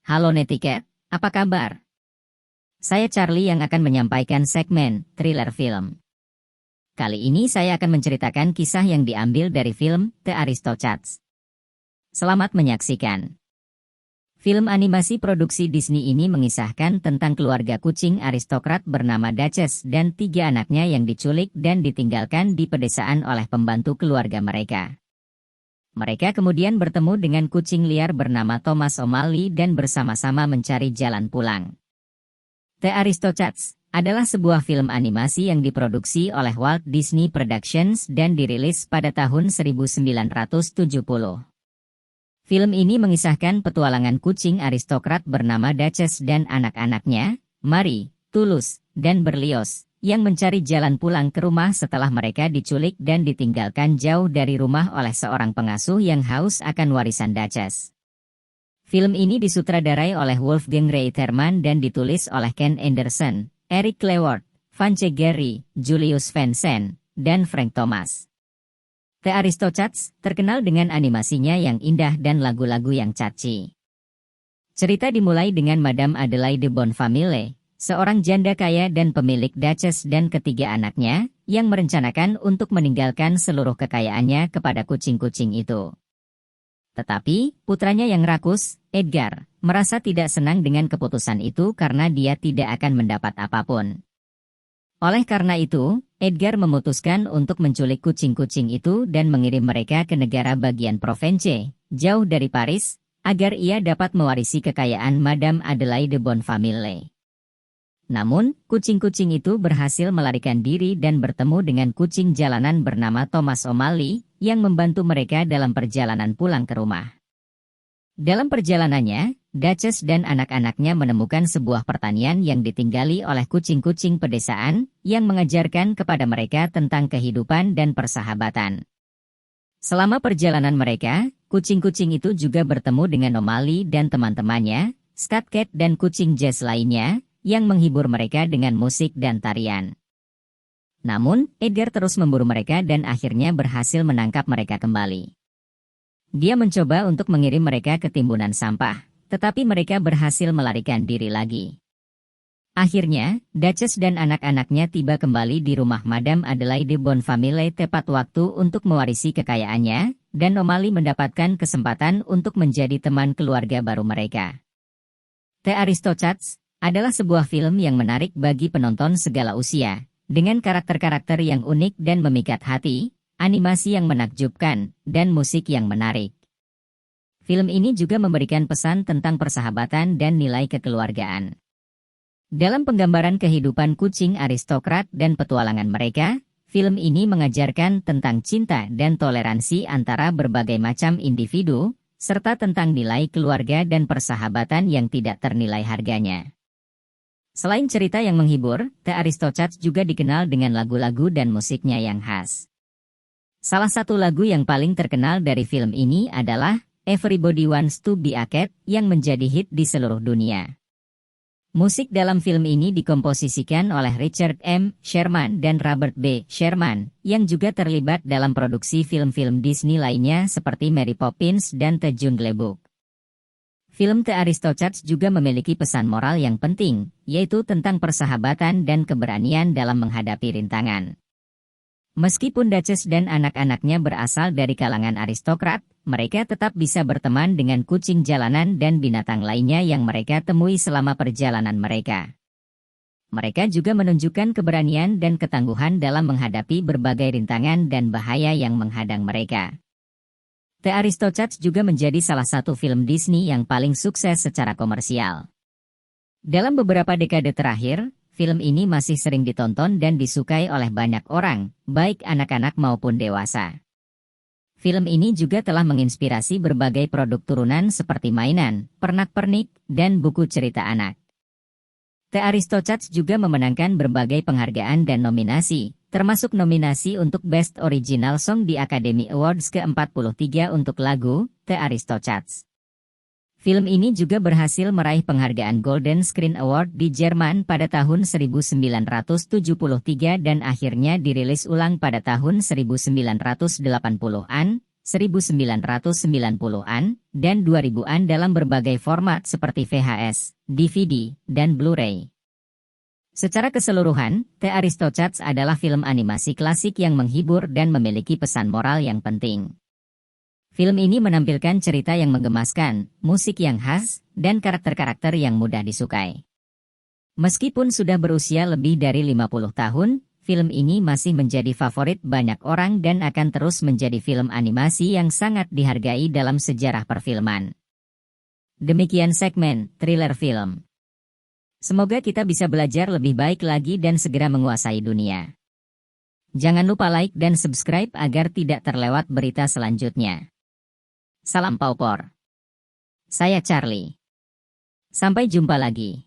Halo Netiquette, apa kabar? Saya Charlie yang akan menyampaikan segmen Thriller Film. Kali ini saya akan menceritakan kisah yang diambil dari film The Aristocats. Selamat menyaksikan. Film animasi produksi Disney ini mengisahkan tentang keluarga kucing aristokrat bernama Duchess dan 3 anaknya yang diculik dan ditinggalkan di pedesaan oleh pembantu keluarga mereka. Mereka kemudian bertemu dengan kucing liar bernama Thomas O'Malley dan bersama-sama mencari jalan pulang. The Aristocats adalah sebuah film animasi yang diproduksi oleh Walt Disney Productions dan dirilis pada tahun 1970. Film ini mengisahkan petualangan kucing aristokrat bernama Duchess dan anak-anaknya, Marie, Toulouse, dan Berlioz, yang mencari jalan pulang ke rumah setelah mereka diculik dan ditinggalkan jauh dari rumah oleh seorang pengasuh yang haus akan warisan Duchess. Film ini disutradarai oleh Wolfgang Reitherman dan ditulis oleh Ken Anderson, Eric Cleworth, Vance Gehry, Julius Van Sant, dan Frank Thomas. The Aristocats terkenal dengan animasinya yang indah dan lagu-lagu yang catchy. Cerita dimulai dengan Madame Adelaide Bonfamille, seorang janda kaya dan pemilik Duchess dan ketiga anaknya, yang merencanakan untuk meninggalkan seluruh kekayaannya kepada kucing-kucing itu. Tetapi, putranya yang rakus, Edgar, merasa tidak senang dengan keputusan itu karena dia tidak akan mendapat apapun. Oleh karena itu, Edgar memutuskan untuk menculik kucing-kucing itu dan mengirim mereka ke negara bagian Provence, jauh dari Paris, agar ia dapat mewarisi kekayaan Madame Adelaide Bonfamille. Namun, kucing-kucing itu berhasil melarikan diri dan bertemu dengan kucing jalanan bernama Thomas O'Malley, yang membantu mereka dalam perjalanan pulang ke rumah. Dalam perjalanannya, Duchess dan anak-anaknya menemukan sebuah pertanian yang ditinggali oleh kucing-kucing pedesaan, yang mengajarkan kepada mereka tentang kehidupan dan persahabatan. Selama perjalanan mereka, kucing-kucing itu juga bertemu dengan O'Malley dan teman-temannya, Scat Cat dan kucing jazz lainnya, yang menghibur mereka dengan musik dan tarian. Namun, Edgar terus memburu mereka dan akhirnya berhasil menangkap mereka kembali. Dia mencoba untuk mengirim mereka ke timbunan sampah, tetapi mereka berhasil melarikan diri lagi. Akhirnya, Duchess dan anak-anaknya tiba kembali di rumah Madame Adelaide Bonfamille tepat waktu untuk mewarisi kekayaannya, dan O'Malley mendapatkan kesempatan untuk menjadi teman keluarga baru mereka. The Aristocats adalah sebuah film yang menarik bagi penonton segala usia, dengan karakter-karakter yang unik dan memikat hati, animasi yang menakjubkan, dan musik yang menarik. Film ini juga memberikan pesan tentang persahabatan dan nilai kekeluargaan. Dalam penggambaran kehidupan kucing aristokrat dan petualangan mereka, film ini mengajarkan tentang cinta dan toleransi antara berbagai macam individu, serta tentang nilai keluarga dan persahabatan yang tidak ternilai harganya. Selain cerita yang menghibur, The Aristocats juga dikenal dengan lagu-lagu dan musiknya yang khas. Salah satu lagu yang paling terkenal dari film ini adalah Everybody Wants to Be a Cat yang menjadi hit di seluruh dunia. Musik dalam film ini dikomposisikan oleh Richard M. Sherman dan Robert B. Sherman, yang juga terlibat dalam produksi film-film Disney lainnya seperti Mary Poppins dan The Jungle Book. Film The Aristocats juga memiliki pesan moral yang penting, yaitu tentang persahabatan dan keberanian dalam menghadapi rintangan. Meskipun Duchess dan anak-anaknya berasal dari kalangan aristokrat, mereka tetap bisa berteman dengan kucing jalanan dan binatang lainnya yang mereka temui selama perjalanan mereka. Mereka juga menunjukkan keberanian dan ketangguhan dalam menghadapi berbagai rintangan dan bahaya yang menghadang mereka. The Aristocats juga menjadi salah satu film Disney yang paling sukses secara komersial. Dalam beberapa dekade terakhir, film ini masih sering ditonton dan disukai oleh banyak orang, baik anak-anak maupun dewasa. Film ini juga telah menginspirasi berbagai produk turunan seperti mainan, pernak-pernik, dan buku cerita anak. The Aristocats juga memenangkan berbagai penghargaan dan nominasi, termasuk nominasi untuk Best Original Song di Academy Awards ke-43 untuk lagu The Aristocats. Film ini juga berhasil meraih penghargaan Golden Screen Award di Jerman pada tahun 1973 dan akhirnya dirilis ulang pada tahun 1980-an, 1990-an, dan 2000-an dalam berbagai format seperti VHS, DVD, dan Blu-ray. Secara keseluruhan, The Aristocats adalah film animasi klasik yang menghibur dan memiliki pesan moral yang penting. Film ini menampilkan cerita yang menggemaskan, musik yang khas, dan karakter-karakter yang mudah disukai. Meskipun sudah berusia lebih dari 50 tahun, film ini masih menjadi favorit banyak orang dan akan terus menjadi film animasi yang sangat dihargai dalam sejarah perfilman. Demikian segmen Thriller Film. Semoga kita bisa belajar lebih baik lagi dan segera menguasai dunia. Jangan lupa like dan subscribe agar tidak terlewat berita selanjutnya. Salam Paupor. Saya Charlie. Sampai jumpa lagi.